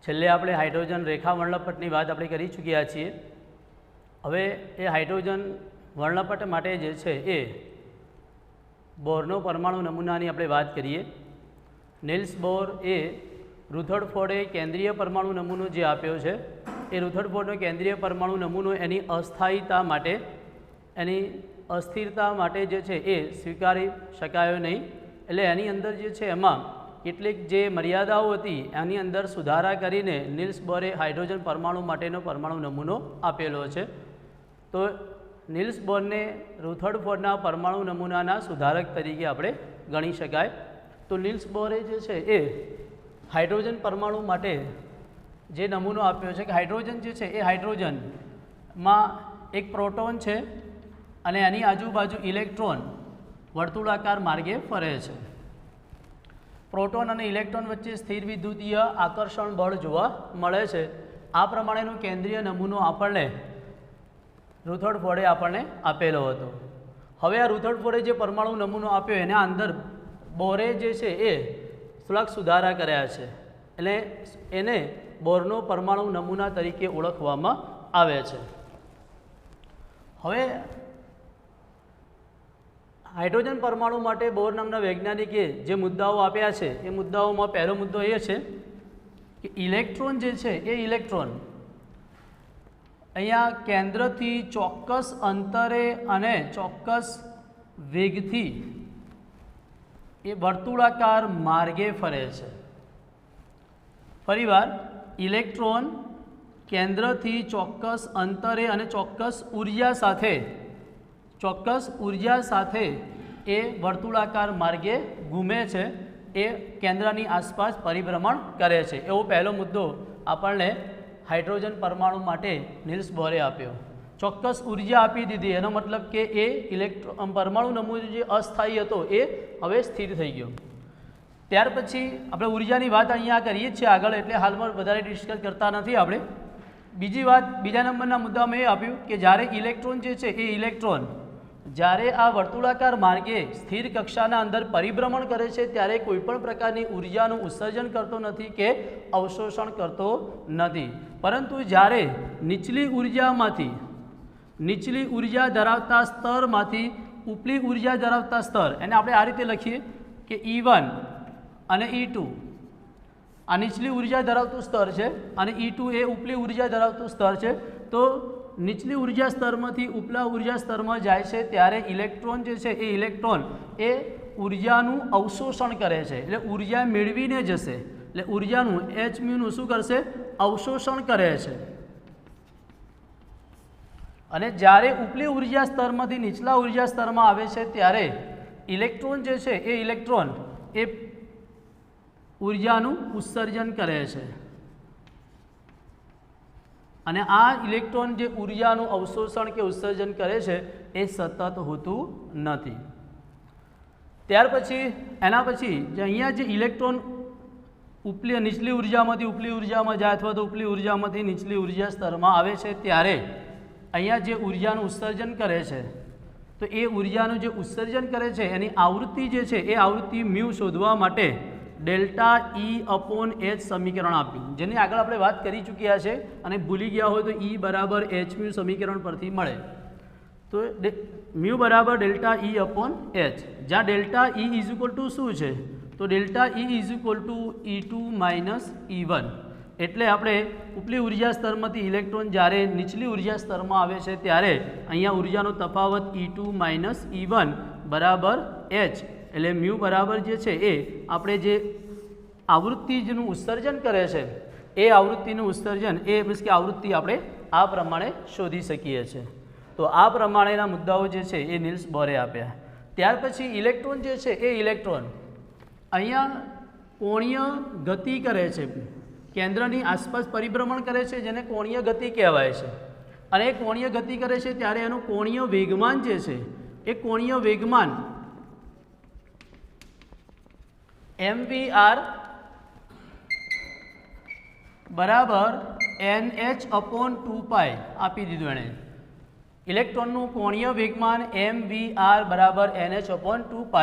છેલ્લે આપણે હાઇડ્રોજન રેખા વર્ણપટની વાત આપણે કરી ચૂક્યા છીએ। હવે એ હાઇડ્રોજન વર્ણપટ માટે જે છે એ બોરનો પરમાણુ નમૂનાની આપણે વાત કરીએ। નિલ્સ બોર એ રુથર્ડફોર્ડે કેન્દ્રીય પરમાણુ નમૂનો જે આપ્યો છે એ રુથર્ડફોર્ડનો કેન્દ્રીય પરમાણુ નમૂનો એની અસ્થાયીતા માટે, એની અસ્થિરતા માટે જે છે એ સ્વીકારી શકાયો નહીં। એટલે એની અંદર જે છે એમાં કેટલીક જે મર્યાદાઓ હતી એની અંદર સુધારા કરીને નિલ્સ બોરે હાઇડ્રોજન પરમાણુ માટેનો પરમાણુ નમૂનો આપેલો છે। તો નિલ્સ બોરને રુથર્ડફોર્ડના પરમાણુ નમૂનાના સુધારક તરીકે આપણે ગણી શકાય। તો નિલ્સ બોરે જે છે એ હાઇડ્રોજન પરમાણુ માટે જે નમૂનો આપ્યો છે કે હાઇડ્રોજન જે છે એ હાઇડ્રોજનમાં એક પ્રોટોન છે અને એની આજુબાજુ ઇલેક્ટ્રોન વર્તુળાકાર માર્ગે ફરે છે। પ્રોટોન અને ઇલેક્ટ્રોન વચ્ચે સ્થિર વિદ્યુતીય આકર્ષણ બળ જોવા મળે છે। આ પ્રમાણેનો કેન્દ્રીય નમૂનો આપણને રુથર્ડફોર્ડે આપણને આપેલો હતો। હવે આ રુથર્ડફોર્ડે જે પરમાણુ નમૂનો આપ્યો એના અંદર બોરે જે છે એ થોડાક સુધારા કર્યા છે, એટલે એને બોરનો પરમાણુ નમૂના તરીકે ઓળખવામાં આવે છે। હવે હાઇડ્રોજન પરમાણુ માટે બોર નામના વૈજ્ઞાનિકે જે મુદ્દાઓ આપ્યા છે એ મુદ્દાઓમાં પહેલો મુદ્દો એ છે કે ઇલેક્ટ્રોન જે છે એ ઇલેક્ટ્રોન અહીંયા કેન્દ્રથી ચોક્કસ અંતરે અને ચોક્કસ વેગથી એ વર્તુળાકાર માર્ગે ફરે છે। ફરીવાર, ઇલેક્ટ્રોન કેન્દ્રથી ચોક્કસ અંતરે અને ચોક્કસ ઉર્જા સાથે એ વર્તુળાકાર માર્ગે ઘૂમે છે, એ કેન્દ્રની આસપાસ પરિભ્રમણ કરે છે। એવો પહેલો મુદ્દો આપણને હાઇડ્રોજન પરમાણુ માટે નિલ્સ બોરે આપ્યો। ચોક્કસ ઉર્જા આપી દીધી, એનો મતલબ કે એ પરમાણુ નમૂનો જે અસ્થાયી હતો એ હવે સ્થિર થઈ ગયો। ત્યાર પછી આપણે ઉર્જાની વાત અહીંયા કરીએ છીએ આગળ, એટલે હાલમાં વધારે ડિસ્કસ કરતા નથી આપણે। બીજી વાત, બીજા નંબરના મુદ્દામાં એ આપ્યું કે જ્યારે ઇલેક્ટ્રોન જે છે એ ઇલેક્ટ્રોન જ્યારે આ વર્તુળાકાર માર્ગે સ્થિર કક્ષાના અંદર પરિભ્રમણ કરે છે ત્યારે કોઈપણ પ્રકારની ઉર્જાનું ઉત્સર્જન કરતો નથી કે અવશોષણ કરતો નથી, પરંતુ જ્યારે નીચલી ઉર્જા ધરાવતા સ્તરમાંથી ઉપલી ઉર્જા ધરાવતા સ્તર, એને આપણે આ રીતે લખીએ કે E1 અને E2 આ નીચલી ઉર્જા ધરાવતું સ્તર છે અને E2 એ ઉપલી ઉર્જા ધરાવતું સ્તર છે। તો નીચલી ઉર્જા સ્તરમાંથી ઉપલા ઉર્જા સ્તરમાં જાય છે ત્યારે ઇલેક્ટ્રોન જે છે એ ઇલેક્ટ્રોન એ ઉર્જાનું અવશોષણ કરે છે, એટલે ઉર્જા મેળવીને જશે, એટલે ઉર્જાનું hν શું કરશે? અવશોષણ કરે છે। અને જ્યારે ઉપલી ઉર્જા સ્તરમાંથી નીચલા ઉર્જા સ્તરમાં આવે છે ત્યારે ઇલેક્ટ્રોન જે છે એ ઇલેક્ટ્રોન એ ઉર્જાનું ઉત્સર્જન કરે છે, અને આ ઇલેક્ટ્રોન જે ઉર્જાનું અવશોષણ કે ઉત્સર્જન કરે છે એ સતત હોતું નથી। ત્યાર પછી એના પછી જે અહીંયા જે ઇલેક્ટ્રોન નીચલી ઉર્જામાંથી ઉપલી ઉર્જામાં જાય અથવા તો ઉપલી ઉર્જામાંથી નીચલી ઉર્જા સ્તરમાં આવે છે ત્યારે અહીંયા જે ઉર્જાનું ઉત્સર્જન કરે છે, તો એ ઉર્જાનું જે ઉત્સર્જન કરે છે એની આવૃત્તિ જે છે એ આવૃત્તિ મ્યુ શોધવા માટે ΔE/H સમીકરણ આપ્યું, જેની આગળ આપણે વાત કરી ચૂક્યા છે, અને ભૂલી ગયા હોય તો E બરાબર hν સમીકરણ પરથી મળે। તો મ્યુ બરાબર ΔE/H, જ્યાં ΔE ઇઝ ઇક્વલ ટુ શું છે? તો ΔE is equal to E2 - E1, એટલે આપણે ઉપલી ઉર્જા સ્તરમાંથી ઇલેક્ટ્રોન જ્યારે નીચલી ઉર્જા સ્તરમાં આવે છે ત્યારે અહીંયા ઉર્જાનો તફાવત E2 - E1 બરાબર H, એટલે મ્યુ બરાબર જે છે એ આપણે જે આવૃત્તિનું ઉત્સર્જન કરે છે એ આવૃત્તિનું ઉત્સર્જન એ મીન્સ કે આવૃત્તિ આપણે આ પ્રમાણે શોધી શકીએ છીએ। તો આ પ્રમાણેના મુદ્દાઓ જે છે એ નિલ્સ બોરે આપ્યા। ત્યાર પછી ઇલેક્ટ્રોન જે છે એ ઇલેક્ટ્રોન અહીંયા કોણીય ગતિ કરે છે, કેન્દ્રની આસપાસ પરિભ્રમણ કરે છે, જેને કોણીય ગતિ કહેવાય છે। અને એ કોણીય ગતિ કરે છે ત્યારે એનું કોણીય વેગમાન જે છે એ કોણીય વેગમાન mvr બરાબર nh/2π આપી દીધું એણે। ઇલેક્ટ્રોનનું કોણીય વેગમાન mvr બરાબર nh/2π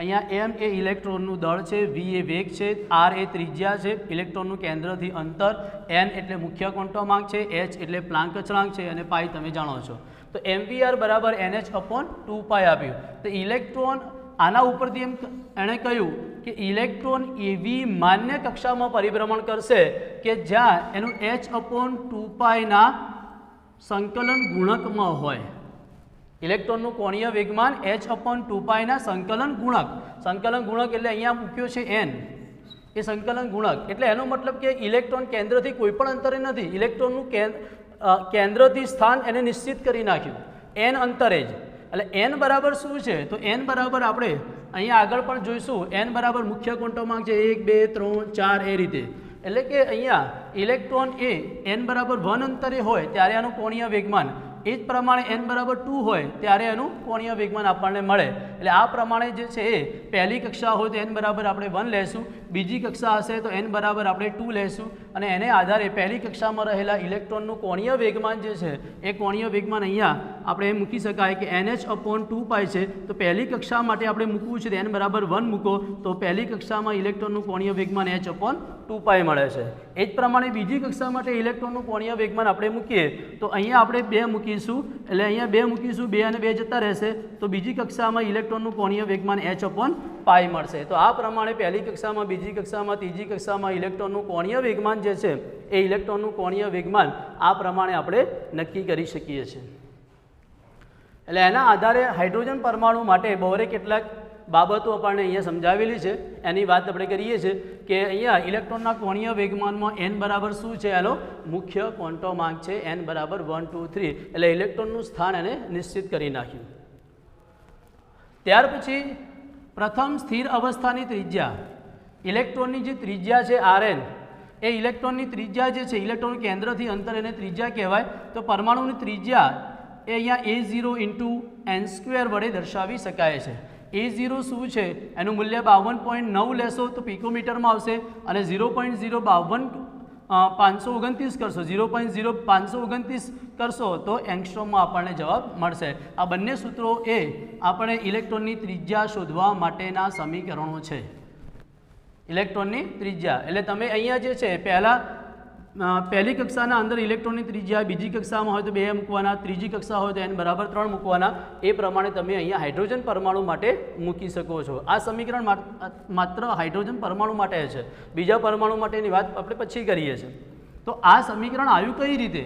અહીંયા એમ એ ઇલેક્ટ્રોનનું દળ છે, વી એ વેગ છે, આર એ ત્રિજ્યા છે, ઇલેક્ટ્રોનનું કેન્દ્રથી અંતર, એન એટલે મુખ્ય ક્વોન્ટમાંક છે, એચ એટલે પ્લાન્ક અચળાંક છે અને પાઈ તમે જાણો છો. તો MVR બરાબર NH/2π આપ્યું. તો ઇલેક્ટ્રોન આના ઉપરથી એમ એણે કહ્યું કે ઇલેક્ટ્રોન એવી માન્ય કક્ષામાં પરિભ્રમણ કરશે કે જ્યાં એનું H/2πના સંકલન ગુણકમાં હોય. ઇલેક્ટ્રોનનું કોણીય વેગમાન H/2πના સંકલન ગુણક એટલે અહીંયા મૂક્યો છે n, એ સંકલન ગુણક એટલે એનો મતલબ કે ઇલેક્ટ્રોન કેન્દ્રથી કોઈ પણ અંતરે નથી, ઇલેક્ટ્રોનનું કેન્દ્રથી સ્થાન એને નિશ્ચિત કરી નાખ્યું n અંતરે જ. એટલે n બરાબર શું છે? તો n બરાબર આપણે અહીંયા આગળ પણ જોઈશું, n બરાબર મુખ્ય ક્વોન્ટમાંક છે 1 2 3 4 એ રીતે. એટલે કે અહીંયા ઇલેક્ટ્રોન એ n બરાબર 1 અંતરે હોય ત્યારે આનું કોણીય વેગમાન, એ જ પ્રમાણે n બરાબર 2 હોય ત્યારે એનું કોણીય વેગમાન આપણને મળે. એટલે આ પ્રમાણે જે છે એ પહેલી કક્ષા હોય તો n બરાબર આપણે 1 લેશું, બીજી કક્ષા હશે તો n બરાબર આપણે 2 લેશું અને એને આધારે પહેલી કક્ષામાં રહેલા ઇલેક્ટ્રોનનું કોણીય વેગમાન જે છે એ કોણીય વેગમાન અહીંયા આપણે મૂકી શકાય કે NH/2π છે. તો પહેલી કક્ષા માટે આપણે મૂકવું છે તો n બરાબર 1 મૂકો તો પહેલી કક્ષામાં ઇલેક્ટ્રોનનું કોણીય વેગમાન H/2π મળે છે. એ જ પ્રમાણે બીજી કક્ષા માટે ઇલેક્ટ્રોનનું કોણીય વેગમાન આપણે મૂકીએ તો અહીંયા આપણે 2 મૂકીશું, એટલે અહીંયા 2 મૂકીશું, 2 અને 2 જતા રહેશે તો બીજી કક્ષામાં ઇલેક્ટ્રોનનું કોણીય વેગમાન H/π મળશે. તો આ પ્રમાણે પહેલી કક્ષામાં, બીજી કક્ષામાં, ત્રીજી કક્ષામાં ઇલેક્ટ્રોનનું કોણીય વેગમાન જે છે એ ઇલેક્ટ્રોનનું કોણીય વેગમાન આ પ્રમાણે આપણે નક્કી કરી શકીએ છીએ. એટલે એના આધારે હાઇડ્રોજન પરમાણુ માટે બોરે કેટલાક બાબતો આપણને અહીંયા સમજાવેલી છે, એની વાત આપણે કરીએ છીએ કે અહીંયા ઇલેક્ટ્રોનના કોણીય વેગમાનમાં n બરાબર શું છે? એનો મુખ્ય ક્વોન્ટમાંક છે, n બરાબર 1 2 3. એટલે ઇલેક્ટ્રોનનું સ્થાન એને નિશ્ચિત કરી નાખ્યું. ત્યાર પછી પ્રથમ સ્થિર અવસ્થાની ત્રિજ્યા, ઇલેક્ટ્રોનની જે ત્રિજ્યા છે Rn, એ ઇલેક્ટ્રોનની ત્રિજ્યા જે છે ઇલેક્ટ્રોન કેન્દ્રથી અંતર એને ત્રિજ્યા કહેવાય. તો પરમાણુની ત્રિજ્યા એ અહીંયા A0 × n² વડે દર્શાવી શકાય છે. A0 શું છે? એનું મૂલ્ય 52.9 લેશો તો પિકોમીટરમાં આવશે અને 0.0529 કરશો, 0.0529 કરશો તો એંગસ્ટ્રોમમાં આપણને જવાબ મળશે. આ બંને સૂત્રો એ આપણે ઇલેક્ટ્રોનની ત્રિજ્યા શોધવા માટેના સમીકરણો છે. ઇલેક્ટ્રોનની ત્રિજ્યા એટલે તમે અહીંયા જે છે પહેલી કક્ષાના અંદર ઇલેક્ટ્રોનની ત્રિજ્યા, બીજી કક્ષામાં હોય તો 2 મૂકવાના, ત્રીજી કક્ષા હોય તો n બરાબર 3 મૂકવાના. એ પ્રમાણે તમે અહીંયા હાઇડ્રોજન પરમાણુ માટે મૂકી શકો છો. આ સમીકરણ માત્ર હાઇડ્રોજન પરમાણુ માટે છે, બીજા પરમાણુ માટેની વાત આપણે પછી કરીએ છીએ. તો આ સમીકરણ આવ્યું કઈ રીતે?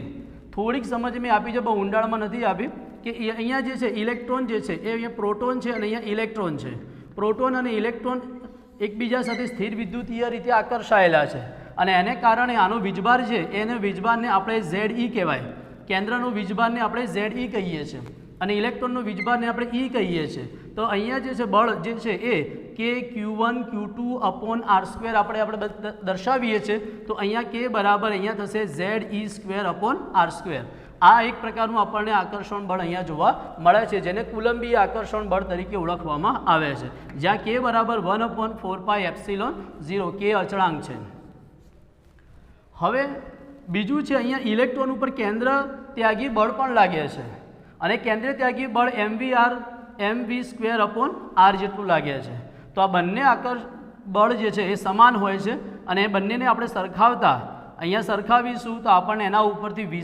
થોડીક સમજ મેં આપી છે, બહુ ઊંડાણમાં નથી આપી. કે અહીંયા જે છે ઇલેક્ટ્રોન જે છે એ અહીંયા પ્રોટોન છે અને અહીંયા ઇલેક્ટ્રોન છે. પ્રોટોન અને ઇલેક્ટ્રોન એકબીજા સાથે સ્થિર વિદ્યુતીય રીતે આકર્ષાયેલા છે અને એને કારણે આનો વીજભાર છે એને વીજભારને આપણે Ze કહેવાય. કેન્દ્રનો વીજભારને આપણે Ze કહીએ છીએ અને ઇલેક્ટ્રોનનો વીજભારને આપણે E કહીએ છીએ. તો અહીંયા જે છે બળ જે છે એ kq1 q2/r² આપણે દર્શાવીએ છીએ. તો અહીંયા k બરાબર અહીંયા થશે Ze²/r². આ એક પ્રકારનું આપણને આકર્ષણ બળ અહીંયા જોવા મળે છે, જેને કુલંબીય આકર્ષણ બળ તરીકે ઓળખવામાં આવે છે, જ્યાં k બરાબર 1/4πε0, k અચળાંક છે. હવે બીજું છે અહીંયા ઇલેક્ટ્રોન ઉપર કેન્દ્ર ત્યાગી બળ પણ લાગે છે અને કેન્દ્ર ત્યાગી બળ mv²/r જેટલું લાગે છે. તો આ બંને બળ જે છે એ સમાન હોય છે અને એ બંનેને આપણે સરખાવતા અહીંયા સરખાવીશું તો આપણને એના ઉપરથી v²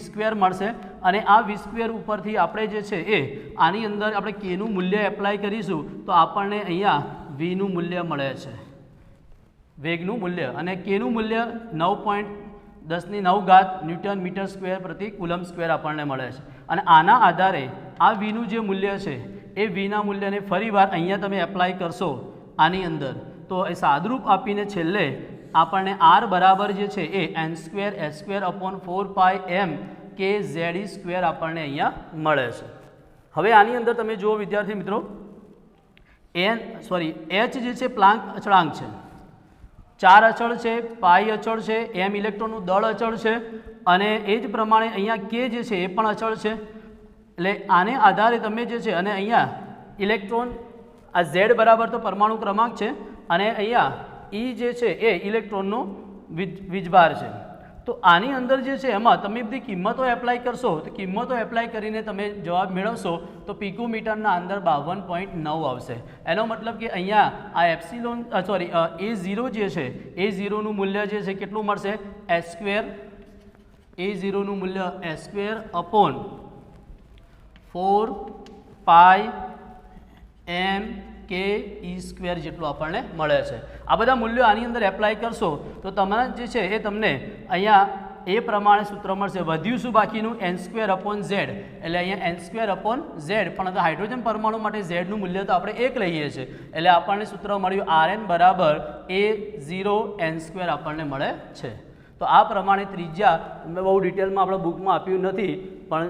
મળશે અને આ v² ઉપરથી આપણે જે છે એ આની અંદર આપણે kનું મૂલ્ય એપ્લાય કરીશું તો આપણને અહીંયા vનું મૂલ્ય મળે છે, વેગનું મૂલ્ય, અને kનું મૂલ્ય 9.10⁹ ન્યૂટન મીટર સ્ક્વેર પ્રતિ કુલમ સ્ક્વેર આપણને મળે છે. અને આના આધારે આ vનું જે મૂલ્ય છે એ vના મૂલ્યને ફરીવાર અહીંયા તમે એપ્લાય કરશો આની અંદર તો એ સાદરૂપ આપીને છેલ્લે આપણને r બરાબર જે છે એ n²h²/4πm kZe² આપણને અહીંયા મળે છે. હવે આની અંદર તમે જુઓ વિદ્યાર્થી મિત્રો, h જે છે પ્લાન્ક અચળાંક છે, 4 અચળ છે, પાઈ અચળ છે, m ઇલેક્ટ્રોનનું દળ અચળ છે અને એ જ પ્રમાણે અહીંયા k જે છે એ પણ અચળ છે. એટલે આને આધારે તમે જે છે અને અહીંયા ઇલેક્ટ્રોન આ Z બરાબર તો પરમાણુ ક્રમાંક છે અને અહીંયા E જે છે એ ઇલેક્ટ્રોનનો વીજભાર છે. તો આની અંદર જે છે એમાં તમે બધી કિંમતો એપ્લાય કરશો તો કિંમતો એપ્લાય કરીને તમે જવાબ મેળવશો તો પિકોમીટરના અંદર 52.9 આવશે. એનો મતલબ કે અહીંયા આ એપ્સિલોન A0 જે છે A0નું મૂલ્ય જે છે કેટલું મળશે S². A0નું મૂલ્ય S²/4πmke² જેટલું આપણને મળે છે. આ બધા મૂલ્યો આની અંદર એપ્લાય કરશો તો તમારા જે છે એ તમને અહીંયા એ પ્રમાણે સૂત્ર મળશે. વધ્યું શું બાકીનું n²/z, એટલે અહીંયા n²/z, પણ હાઇડ્રોજન પરમાણુ માટે ઝેડનું મૂલ્ય તો આપણે 1 લઈએ છીએ એટલે આપણને સૂત્ર મળ્યું Rn બરાબર A0n² આપણને મળે છે. તો આ પ્રમાણે ત્રિજ્યા મેં બહુ ડિટેલમાં આપણા બુકમાં આપ્યું નથી, પણ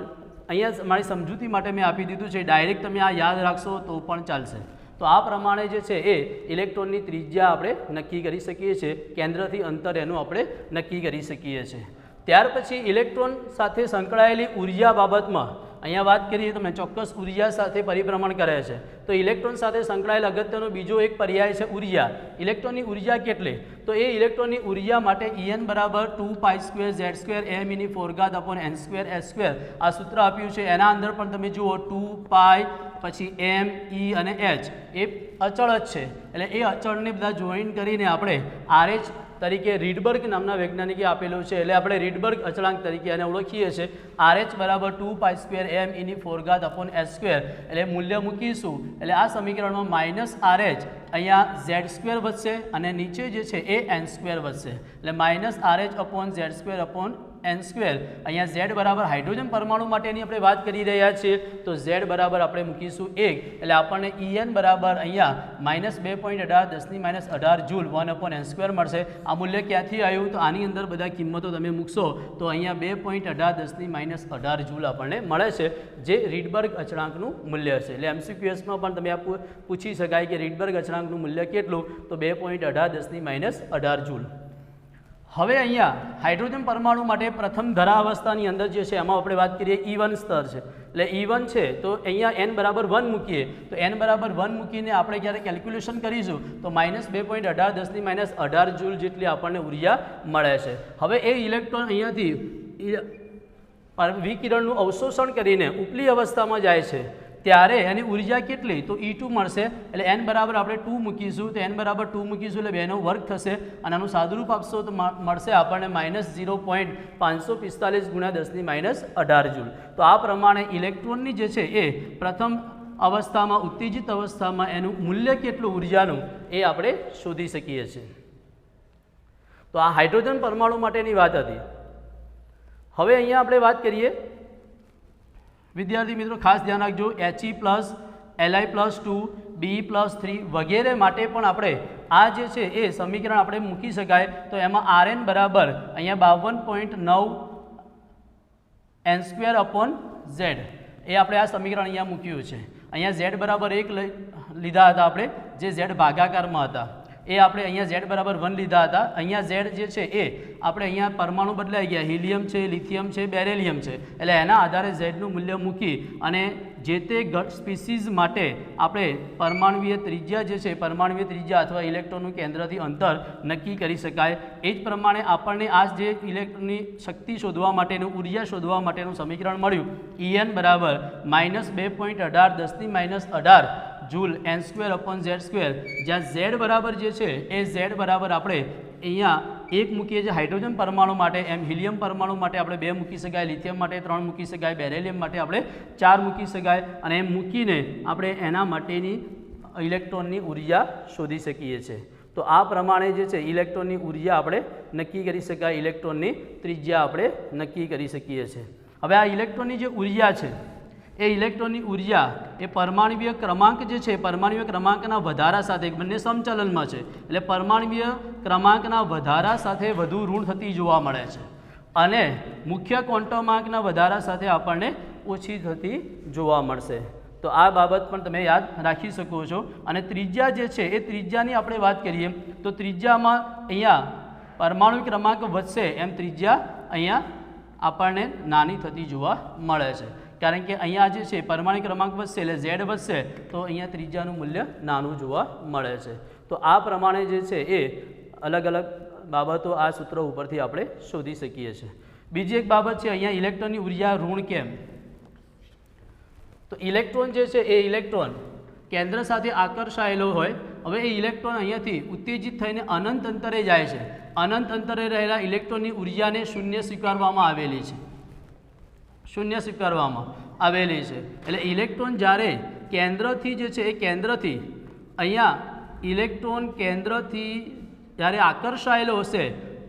અહીંયા મારી સમજૂતી માટે મેં આપી દીધું છે. ડાયરેક્ટ તમે આ યાદ રાખશો તો પણ ચાલશે. તો આ પ્રમાણે જે છે એ ઇલેક્ટ્રોનની ત્રિજ્યા આપણે નક્કી કરી શકીએ છીએ, કેન્દ્રથી અંતર એનું આપણે નક્કી કરી શકીએ છીએ. ત્યાર પછી ઇલેક્ટ્રોન સાથે સંકળાયેલી ઉર્જા બાબતમાં અહીંયા વાત કરીએ તો મેં ચોક્કસ ઉર્જા સાથે પરિભ્રમણ કરે છે. તો ઇલેક્ટ્રોન સાથે સંકળાયેલ અગત્યનો બીજો એક પર્યાય છે ઉર્જા. ઇલેક્ટ્રોનની ઉર્જા કેટલી? તો એ ઇલેક્ટ્રોનની ઉર્જા માટે En બરાબર 2π²z²m⁴n²s², આ સૂત્ર આપ્યું છે. એના અંદર પણ તમે જુઓ 2π પછી m, e અને h એ અચળ જ છે, એટલે એ અચળને બધા જોઈન કરીને આપણે RH તરીકે રીડબર્ગ નામના વૈજ્ઞાનિકે આપેલું છે, એટલે આપણે રીડબર્ગ અચળાંક તરીકે એને ઓળખીએ છીએ. RH બરાબર 2π²m⁴n², એટલે મૂલ્ય મૂકીશું એટલે આ સમીકરણમાં -RH અહીંયા z² વધશે અને નીચે જે છે એ n² વધશે, એટલે -RH/z²/n². અહીંયા z બરાબર હાઇડ્રોજન પરમાણુ માટેની આપણે વાત કરી રહ્યા છીએ તો z બરાબર આપણે મૂકીશું 1, એટલે આપણને En બરાબર અહીંયા -2.18 જૂલ 1/n² મળશે. આ મૂલ્ય ક્યાંથી આવ્યું? તો આની અંદર બધા કિંમતો તમે મૂકશો તો અહીંયા 2.18 જૂલ આપણને મળે છે, જે રીડબર્ગ અચળાંકનું મૂલ્ય છે. એટલે MCQSમાં પણ તમે પૂછી શકાય કે રીડબર્ગ અચળાંકનું મૂલ્ય કેટલું? તો 2.18 જૂલ. હવે અહીંયા હાઇડ્રોજન પરમાણુ માટે પ્રથમ ધરા અવસ્થાની અંદર જે છે એમાં આપણે વાત કરીએ E1 સ્તર છે, એટલે E1 છે તો અહીંયા n બરાબર 1 મૂકીએ તો n બરાબર 1 મૂકીને આપણે જ્યારે કેલ્ક્યુલેશન કરીશું તો -2.18 જૂલ જેટલી આપણને ઉર્જા મળે છે. હવે એ ઇલેક્ટ્રોન અહીંયાથી વિકિરણનું અવશોષણ કરીને ઉપલી અવસ્થામાં જાય છે ત્યારે એની ઉર્જા કેટલી? તો E2 મળશે, એટલે n બરાબર આપણે 2 મૂકીશું તો n બરાબર 2 મૂકીશું એટલે 2નો વર્ગ થશે અને આનું સાદુરૂપ આપશો તો મળશે આપણને -0.545 × 10⁻18 જૂલ. તો આ પ્રમાણે ઇલેક્ટ્રોનની જે છે એ પ્રથમ અવસ્થામાં ઉત્તેજિત અવસ્થામાં એનું મૂલ્ય કેટલું ઉર્જાનું એ આપણે શોધી શકીએ છીએ. તો આ હાઇડ્રોજન પરમાણુ માટેની વાત હતી. હવે અહીંયા આપણે વાત કરીએ, વિદ્યાર્થી મિત્રો ખાસ ધ્યાન રાખજો, He+Li+2 Be+3 વગેરે માટે પણ આપણે આ જે છે એ સમીકરણ આપણે મૂકી શકાય. તો એમાં Rn બરાબર અહીંયા 52.9n²/z એ આપણે આ સમીકરણ અહીંયા મૂક્યું છે. અહીંયા z બરાબર 1 લીધા હતા આપણે, જે z ભાગાકારમાં હતા એ આપણે અહીંયા z બરાબર 1 લીધા હતા. અહીંયા z જે છે એ આપણે અહીંયા પરમાણુ બદલાઈ ગયા, હિલિયમ છે, લિથિયમ છે, બેરેલિયમ છે, એટલે એના આધારે ઝેડનું મૂલ્ય મૂકી અને જે તે સ્પીસીઝ માટે આપણે પરમાણુવીય ત્રિજ્યા જે છે પરમાણુવીય ત્રિજ્યા અથવા ઇલેક્ટ્રોનનું કેન્દ્રથી અંતર નક્કી કરી શકાય. એ જ પ્રમાણે આપણને આ જે ઇલેક્ટ્રોનની શક્તિ શોધવા માટેનું ઉર્જા શોધવા માટેનું સમીકરણ મળ્યું En બરાબર -2.18 જૂલ n²/z², જ્યાં z બરાબર જે છે એ z બરાબર આપણે અહીંયા 1 મૂકીએ છીએ હાઇડ્રોજન પરમાણુ માટે, એમ હિલિયમ પરમાણુ માટે આપણે 2 મૂકી શકાય, લિથિયમ માટે 3 મૂકી શકાય, બેરેલિયમ માટે આપણે 4 મૂકી શકાય અને એમ મૂકીને આપણે એના માટેની ઇલેક્ટ્રોનની ઉર્જા શોધી શકીએ છીએ. તો આ પ્રમાણે જે છે ઇલેક્ટ્રોનની ઉર્જા આપણે નક્કી કરી શકાય, ઇલેક્ટ્રોનની ત્રિજ્યા આપણે નક્કી કરી શકીએ છીએ. હવે આ ઇલેક્ટ્રોનની જે ઉર્જા છે એ ઇલેક્ટ્રોનની ઉર્જા એ પરમાણુવીય ક્રમાંક જે છે પરમાણુવીય ક્રમાંકના વધારા સાથે બંને સમચલનમાં છે, એટલે પરમાણુવીય ક્રમાંકના વધારા સાથે વધુ ઋણ થતી જોવા મળે છે અને મુખ્ય ક્વોન્ટમાંકના વધારા સાથે આપણને ઓછી થતી જોવા મળશે. તો આ બાબત પણ તમે યાદ રાખી શકો છો. અને ત્રિજ્યા જે છે એ ત્રિજ્યાની આપણે વાત કરીએ તો ત્રિજ્યામાં અહીંયા પરમાણુ ક્રમાંક વધશે એમ ત્રિજ્યા અહીંયા આપણને નાની થતી જોવા મળે છે, કારણ કે અહીંયા જે છે પરમાણુ ક્રમાંક વધશે એટલે z વધશે તો અહીંયા ત્રિજ્યાનું મૂલ્ય નાનું જોવા મળે છે. તો આ પ્રમાણે જે છે એ અલગ અલગ બાબતો આ સૂત્ર ઉપરથી આપણે શોધી શકીએ છીએ. બીજી એક બાબત છે અહીંયા ઇલેક્ટ્રોનની ઉર્જા ઋણ કેમ. તો ઇલેક્ટ્રોન જે છે એ ઇલેક્ટ્રોન કેન્દ્ર સાથે આકર્ષાયેલો હોય. હવે એ ઇલેક્ટ્રોન અહીંયાથી ઉત્તેજિત થઈને અનંત અંતરે જાય છે. અનંત અંતરે રહેલા ઇલેક્ટ્રોનની ઉર્જાને શૂન્ય સ્વીકારવામાં આવેલી છે. શૂન્ય સ્વીકારવામાં આવેલી છે. એટલે ઇલેક્ટ્રોન જ્યારે કેન્દ્રથી જે છે એ કેન્દ્રથી અહીંયા ઇલેક્ટ્રોન કેન્દ્રથી જ્યારે આકર્ષાયેલો હશે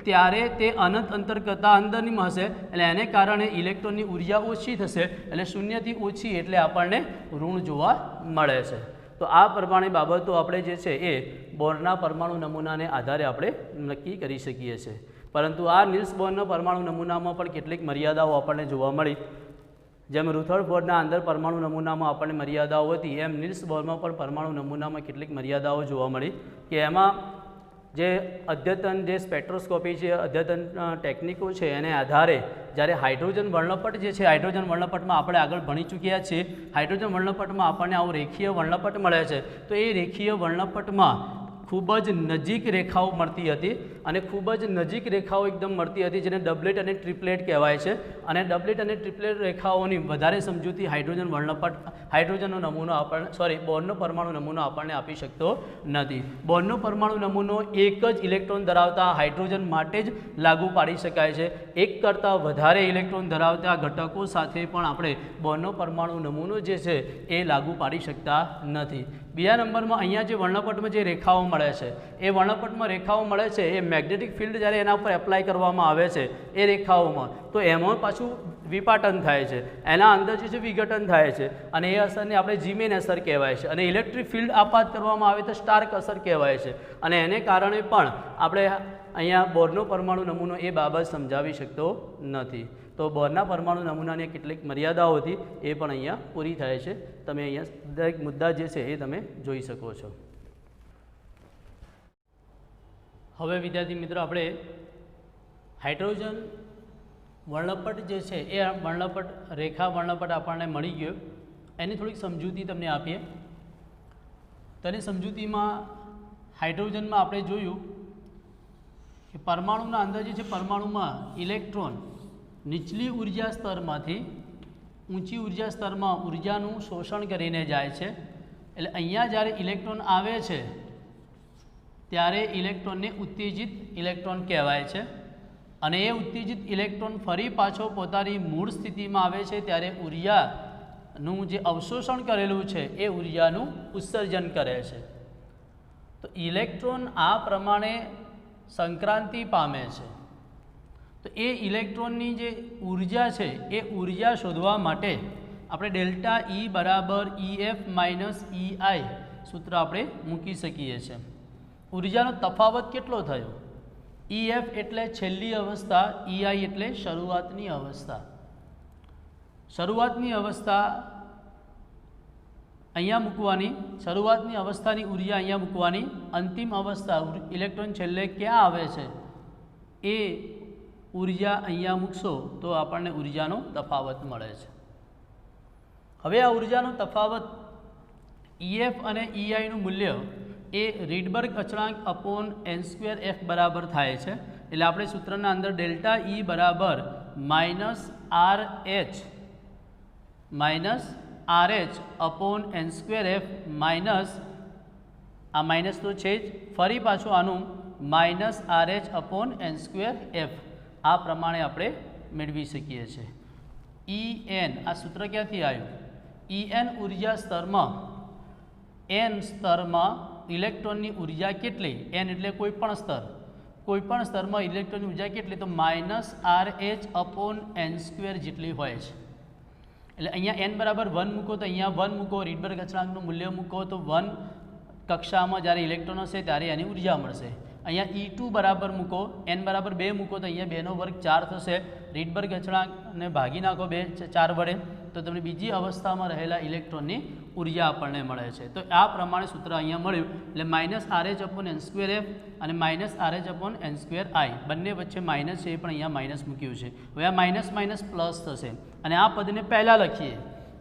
ત્યારે તે અનંત અંતર કરતાં અંદરની હશે. એટલે એને કારણે ઇલેક્ટ્રોનની ઉર્જા ઓછી થશે. એટલે શૂન્યથી ઓછી એટલે આપણને ઋણ જોવા મળે છે. તો આ પ્રમાણે બાબતો આપણે જે છે એ બોરના પરમાણુ નમૂનાને આધારે આપણે નક્કી કરી શકીએ છીએ. પરંતુ આ નિલ્સ બોરના પરમાણુ નમૂનામાં પણ કેટલીક મર્યાદાઓ આપણને જોવા મળી. જેમ રુથરફોર્ડના અંદર પરમાણુ નમૂનામાં આપણને મર્યાદાઓ હતી એમ નિલ્સ બોરમાં પણ પરમાણુ નમૂનામાં કેટલીક મર્યાદાઓ જોવા મળી કે એમાં જે અદ્યતન જે સ્પેક્ટ્રોસ્કોપી છે, અદ્યતન ટેકનિકો છે એને આધારે જ્યારે હાઇડ્રોજન વર્ણપટ જે છે, હાઇડ્રોજન વર્ણપટમાં આપણે આગળ ભણી ચૂક્યા છીએ. હાઇડ્રોજન વર્ણપટમાં આપણને આવો રેખીય વર્ણપટ મળે છે. તો એ રેખીય વર્ણપટમાં ખૂબ જ નજીક રેખાઓ મળતી હતી અને ખૂબ જ નજીક રેખાઓ એકદમ મળતી હતી જેને ડબલેટ અને ટ્રિપલેટ કહેવાય છે. અને ડબલેટ અને ટ્રિપલેટ રેખાઓની વધારે સમજૂતી હાઇડ્રોજન વર્ણપટ હાઇડ્રોજનનો નમૂનો આપણને બોરનો પરમાણુ નમૂનો આપણને આપી શકતો નથી. બોરનો પરમાણુ નમૂનો એક જ ઇલેક્ટ્રોન ધરાવતા હાઇડ્રોજન માટે જ લાગુ પાડી શકાય છે. એક કરતાં વધારે ઇલેક્ટ્રોન ધરાવતા ઘટકો સાથે પણ આપણે બોરનો પરમાણુ નમૂનો જે છે એ લાગુ પાડી શકતા નથી. બીજા નંબરમાં અહીંયા જે વર્ણપટમાં જે રેખાઓ મળે છે એ વર્ણપટમાં રેખાઓ મળે છે એ મેગ્નેટિક ફિલ્ડ જ્યારે એના ઉપર એપ્લાય કરવામાં આવે છે એ રેખાઓમાં તો એમાં પાછું વિપાટન થાય છે. એના અંદર જે છે વિઘટન થાય છે અને એ અસરને આપણે જીમેન અસર કહેવાય છે. અને ઇલેક્ટ્રિક ફિલ્ડ આપાત કરવામાં આવે તો સ્ટાર્ક અસર કહેવાય છે. અને એને કારણે પણ આપણે અહીંયા બોરનો પરમાણુ નમૂનો એ બાબત સમજાવી શકતો નથી. તો બોરના પરમાણુ નમૂનાની કેટલીક મર્યાદાઓ હતી એ પણ અહીંયા પૂરી થાય છે. તમે અહીંયા દરેક મુદ્દા જે છે એ તમે જોઈ શકો છો. હવે વિદ્યાર્થી મિત્રો આપણે હાઇડ્રોજન વર્ણપટ જે છે એ વર્ણપટ રેખા વર્ણપટ આપણને મળી ગયો. એની થોડીક સમજૂતી તમને આપીએ. તેની સમજૂતીમાં હાઇડ્રોજનમાં આપણે જોયું કે પરમાણુના અંદર જે છે પરમાણુમાં ઇલેક્ટ્રોન નીચલી ઉર્જા સ્તરમાંથી ઊંચી ઉર્જા સ્તરમાં ઉર્જાનું શોષણ કરીને જાય છે. એટલે અહીંયા જ્યારે ઇલેક્ટ્રોન આવે છે ત્યારે ઇલેક્ટ્રોનને ઉત્તેજિત ઇલેક્ટ્રોન કહેવાય છે. અને એ ઉત્તેજિત ઇલેક્ટ્રોન ફરી પાછો પોતાની મૂળ સ્થિતિમાં આવે છે ત્યારે ઉર્જાનું જે અવશોષણ કરેલું છે એ ઉર્જાનું ઉત્સર્જન કરે છે. તો ઇલેક્ટ્રોન આ પ્રમાણે સંક્રાંતિ પામે છે. તો એ ઇલેક્ટ્રોનની જે ઉર્જા છે એ ઉર્જા શોધવા માટે આપણે ડેલ્ટા E બરાબર EF માઇનસ EI સૂત્ર આપણે મૂકી શકીએ છીએ. ઉર્જાનો તફાવત કેટલો થયો? EF એટલે છેલ્લી અવસ્થા, EI એટલે શરૂઆતની અવસ્થા. શરૂઆતની અવસ્થા અહીંયા મૂકવાની, શરૂઆતની અવસ્થાની ઉર્જા અહીંયા મૂકવાની, અંતિમ અવસ્થા ઇલેક્ટ્રોન છેલ્લે ક્યાં આવે છે એ ઉર્જા અહીંયા મૂકશો તો આપણને ઉર્જાનો તફાવત મળે છે. હવે આ ઉર્જાનો તફાવત EF અને EIનું મૂલ્ય એ રીડબર્ગ અચળાંક અપોન n²f બરાબર થાય છે. એટલે આપણે સૂત્રના અંદર ડેલ્ટા E બરાબર -RH અપોન n²f માઇનસ આ માઇનસ તો છે જ, ફરી પાછું આનું -RH અપોન n²f આ પ્રમાણે આપણે મેળવી શકીએ છીએ. En આ સૂત્ર ક્યાંથી આવ્યું? En ઉર્જા સ્તરમાં n સ્તરમાં ઇલેક્ટ્રોનની ઉર્જા કેટલી? n એટલે કોઈપણ સ્તર, કોઈપણ સ્તરમાં ઇલેક્ટ્રોનની ઉર્જા કેટલી? તો -RH અપોન n² જેટલી હોય છે. એટલે અહીંયા n બરાબર 1 મૂકો તો અહીંયા 1 મૂકો, રીડબર્ગ અચળાંકનું મૂલ્ય મૂકો તો 1 કક્ષામાં જ્યારે ઇલેક્ટ્રોન હશે ત્યારે એની ઉર્જા મળશે. અહીંયા E2 બરાબર મૂકો, n બરાબર 2 મૂકો તો અહીંયા 2 નો વર્ગ 4 થશે. રીડબર્ગ અચળાંકને ભાગી નાખો 4 વડે તો તમને બીજી અવસ્થામાં રહેલા ઇલેક્ટ્રોનની ઉર્જા આપણને મળે છે. તો આ પ્રમાણે સૂત્ર અહીંયા મળ્યું. એટલે -RH અપોન n²f અને -RH અપોન n²i બંને વચ્ચે માઇનસ છે એ પણ અહીંયા માઇનસ મૂક્યું છે. હવે આ માઇનસ માઇનસ પ્લસ થશે અને આ પદને પહેલાં લખીએ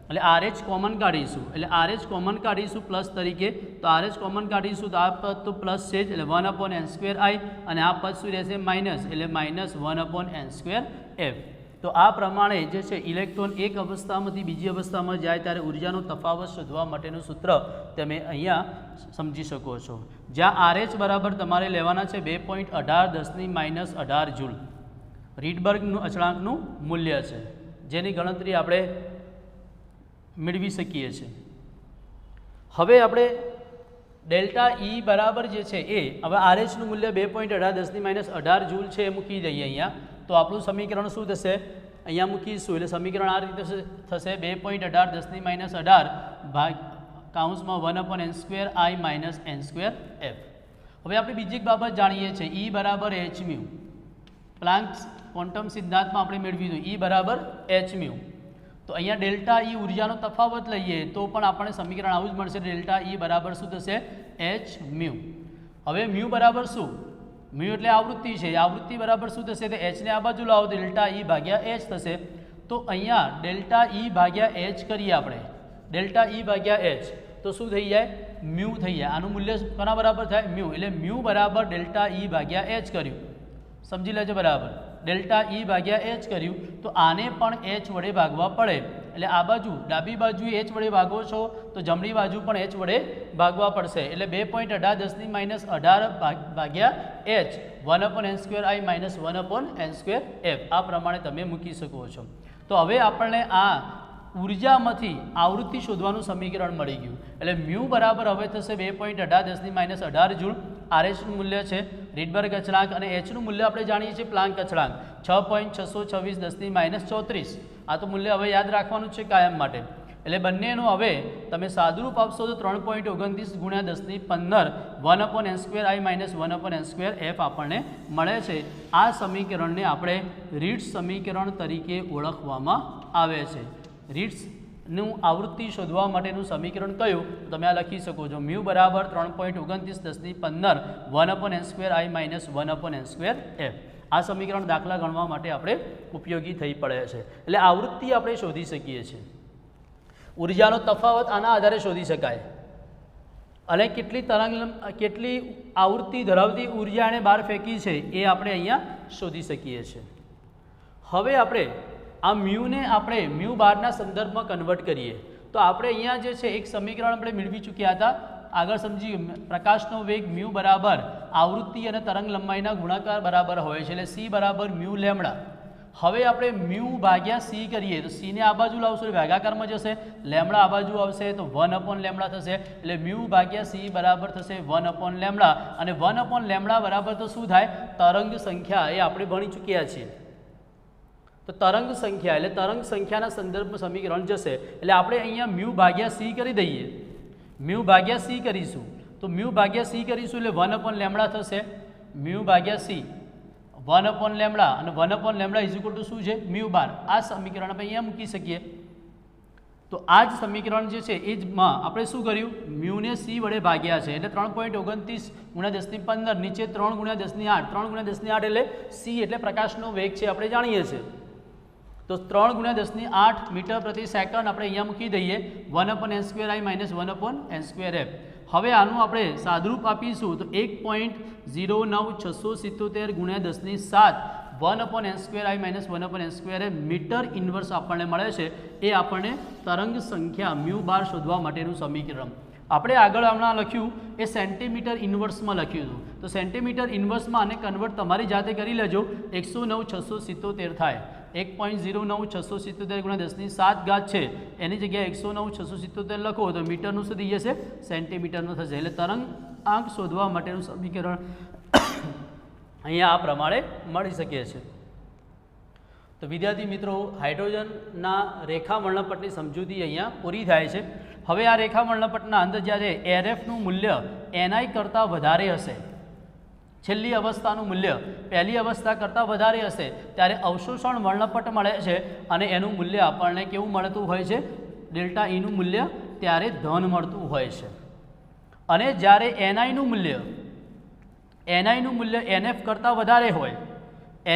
એટલે RH કોમન કાઢીશું, એટલે RH કોમન કાઢીશું પ્લસ તરીકે, તો RH કોમન કાઢીશું તો આ પદ તો પ્લસ છે જ, એટલે 1/n²i અને આ પદ શું રહેશે માઇનસ, એટલે માઇનસ 1/n²f. તો આ પ્રમાણે જે છે ઇલેક્ટ્રોન એક અવસ્થામાંથી બીજી અવસ્થામાં જાય ત્યારે ઉર્જાનો તફાવત શોધવા માટેનું સૂત્ર તમે અહીંયા સમજી શકો છો. જ્યાં RH બરાબર તમારે લેવાના છે 2.18 × 10⁻18 જૂલ રીડબર્ગનું અચળાંકનું મૂલ્ય છે, જેની ગણતરી આપણે મેળવી શકીએ છીએ. હવે આપણે ડેલ્ટા ઈ બરાબર જે છે એ હવે RHનું મૂલ્ય 2.18 જૂલ છે એ મૂકી દઈએ અહીંયા, તો આપણું સમીકરણ શું થશે, અહીંયા મૂકીશું એટલે સમીકરણ આ રીતે થશે 2.18 ભાગ કૌંસમાં 1/n²i - n²f. હવે આપણે બીજી એક બાબત જાણીએ છીએ, E બરાબર hν. પ્લાન્ક ક્વોન્ટમ સિદ્ધાંતમાં આપણે મેળવી દીધું E બરાબર hν. તો અહીંયા ડેલ્ટા ઈ ઉર્જાનો તફાવત લઈએ તો પણ આપણને સમીકરણ આવું જ મળશે, ડેલ્ટા ઈ બરાબર શું થશે hν. હવે મ્યુ બરાબર શું, મ્યુ એટલે આવૃત્તિ છે, આવૃત્તિ બરાબર શું થશે, તો h ને આ બાજુ લાવો તો ડેલ્ટા ઈ ભાગ્યા h થશે. તો અહીંયા ડેલ્ટા ઈ ભાગ્યા h કરીએ આપણે, ડેલ્ટા ઈ ભાગ્યા h તો શું થઈ જાય, મ્યુ થઈ જાય. આનું મૂલ્ય કોના બરાબર થાય, મ્યુ, એટલે મ્યુ બરાબર ડેલ્ટા ઈ ભાગ્યા h કર્યું, સમજી લેજો બરાબર. ડેલ્ટા ઈ ભાગ્યા h કર્યું તો આને પણ h વડે ભાગવા પડે, એટલે આ બાજુ ડાબી બાજુ h વડે ભાગો છો તો જમણી બાજુ પણ h વડે ભાગવા પડશે, એટલે 2.18 ભાગ્યા h 1/n²i - 1/n²f આ પ્રમાણે તમે મૂકી શકો છો. તો હવે આપણને આ ઉર્જામાંથી આવૃત્તિ શોધવાનું સમીકરણ મળી ગયું, એટલે મ્યુ બરાબર હવે થશે 2.18 જૂલ RHનું મૂલ્ય છે રીડબર્ગ અચળાંક, અને Hનું મૂલ્ય આપણે જાણીએ છીએ પ્લાન્ક અચળાંક 6.626 10⁻34. આ તો મૂલ્ય હવે યાદ રાખવાનું છે કાયમ માટે, એટલે બંનેનું હવે તમે સાદુરૂપ આપશો તો 3.29 × 10⁻15 1/n²i - 1/n²f આપણને મળે છે. આ સમીકરણને આપણે રીટ્સ સમીકરણ તરીકે ઓળખવામાં આવે છે. રીટ્સનું આવૃત્તિ શોધવા માટેનું સમીકરણ કયું, તમે આ લખી શકો છો, મ્યુ બરાબર 3.29 10⁻15 1/n²i - 1/n²f. આ સમીકરણ દાખલા ગણવા માટે આપણે ઉપયોગી થઈ પડે છે. એટલે આવૃત્તિ આપણે શોધી શકીએ છીએ, ઉર્જાનો તફાવત આના આધારે શોધી શકાય, અને કેટલી આવૃત્તિ ધરાવતી ઉર્જા એને બહાર ફેંકી છે એ આપણે અહીંયા શોધી શકીએ છીએ. હવે આપણે આ મ્યુને આપણે મ્યુ બારના સંદર્ભમાં કન્વર્ટ કરીએ તો આપણે અહીંયા જે છે એક સમીકરણ આપણે મેળવી ચૂક્યા હતા, આગળ સમજી, પ્રકાશનો વેગ મ્યુ બરાબર આવૃત્તિ અને તરંગ લંબાઈના ગુણાકાર બરાબર હોય છે, એટલે સી બરાબર મ્યુ લેમડા. હવે આપણે મ્યુ ભાગ્યા સી કરીએ તો સીને આ બાજુ લાવશું ભાગાકારમાં જશે, લેમડા આ બાજુ આવશે તો 1/લેમડા થશે, એટલે મ્યુ ભાગ્યા સી બરાબર થશે 1/લેમડા, અને 1/લેમડા બરાબર તો શું થાય, તરંગ સંખ્યા, એ આપણે ભણી ચૂક્યા છીએ. તો તરંગ સંખ્યા એટલે તરંગ સંખ્યાના સંદર્ભમાં સમીકરણ જશે, એટલે આપણે અહીંયા મ્યુ ભાગ્યા સી કરી દઈએ, મ્યુ ભાગ્યા સી કરીશું તો મ્યુ ભાગ્યા સી કરીશું એટલે 1/લેમડા થશે, મ્યુ ભાગ્યા સી 1/લેમડા, અને 1/લેમડા = શું છે, મ્યુ બાર. આ સમીકરણ આપણે અહીંયા મૂકી શકીએ. તો આ જ સમીકરણ જે છે એ જમાં આપણે શું કર્યું, મ્યુને સી વડે ભાગ્યા છે, એટલે 3.29 × 10⁻15 નીચે 3 × 10⁸, 3 × 10⁸ એટલે સી એટલે પ્રકાશનો વેગ છે આપણે જાણીએ છીએ, તો 3 × 10⁸ મીટર પ્રતિ સેકન્ડ આપણે અહીંયા મૂકી દઈએ 1/n²i - 1/n²f. હવે આનું આપણે સાદુરૂપ આપીશું તો 1.09677 × 10⁷ 1/n²i - 1/n²f મીટર ઇન્વર્સ આપણને મળે છે. એ આપણને તરંગ સંખ્યા મ્યુ બાર શોધવા માટેનું સમીકરણ. આપણે આગળ હમણાં લખ્યું એ સેન્ટીમીટર ઇન્વર્સમાં લખ્યું હતું, તો સેન્ટીમીટર ઇન્વર્સમાં આને કન્વર્ટ તમારી જાતે કરી લેજો, 109,677 થાય. 1.09677 × 10⁷ છે એની જગ્યાએ 109,677 લખો તો મીટરનું શું થઈ જશે, સેન્ટીમીટરનું થશે. એટલે તરંગ આંક શોધવા માટેનું સમીકરણ અહીંયા આ પ્રમાણે મળી શકે છે. તો વિદ્યાર્થી મિત્રો, હાઇડ્રોજનના રેખા વર્ણપટની સમજૂતી અહીંયા પૂરી થાય છે. હવે આ રેખા વર્ણપટના અંદર જ્યારે એરએફનું મૂલ્ય ni કરતાં વધારે હશે, છેલ્લી અવસ્થાનું મૂલ્ય પહેલી અવસ્થા કરતાં વધારે હશે ત્યારે અવશોષણ વર્ણપટ મળે છે, અને એનું મૂલ્ય આપણને કેવું મળતું હોય છે, ડેલ્ટા ઈનું મૂલ્ય ત્યારે ધન મળતું હોય છે. અને જ્યારે niનું મૂલ્ય nf કરતાં વધારે હોય,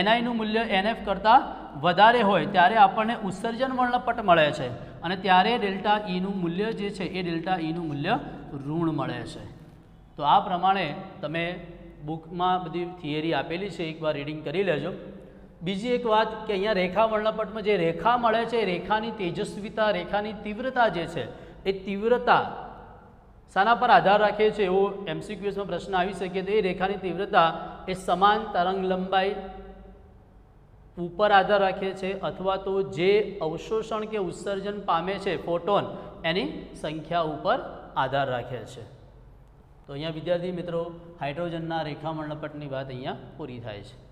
niનું મૂલ્ય nf કરતાં વધારે હોય ત્યારે આપણને ઉત્સર્જન વર્ણપટ મળે છે, અને ત્યારે ડેલ્ટા ઈનું મૂલ્ય જે છે એ ડેલ્ટા ઈનું મૂલ્ય ઋણ મળે છે. તો આ પ્રમાણે તમે બુકમાં બધી થિયરી આપેલી છે, એકવાર રીડિંગ કરી લેજો. બીજી એક વાત કે અહીંયા રેખા વર્ણપટમાં જે રેખા મળે છે, રેખાની તેજસ્વીતા, રેખાની તીવ્રતા જે છે એ તીવ્રતા શાના પર આધાર રાખે છે એવો MCQમાં પ્રશ્ન આવી શકે. તો એ રેખાની તીવ્રતા એ સમાન તરંગ લંબાઈ ઉપર આધાર રાખે છે અથવા તો જે અવશોષણ કે ઉત્સર્જન પામે છે ફોટોન એની સંખ્યા ઉપર આધાર રાખે છે. તો અહીંયા વિદ્યાર્થી મિત્રો હાઇડ્રોજનના રેખા વર્ણપટની વાત અહીંયા પૂરી થાય છે.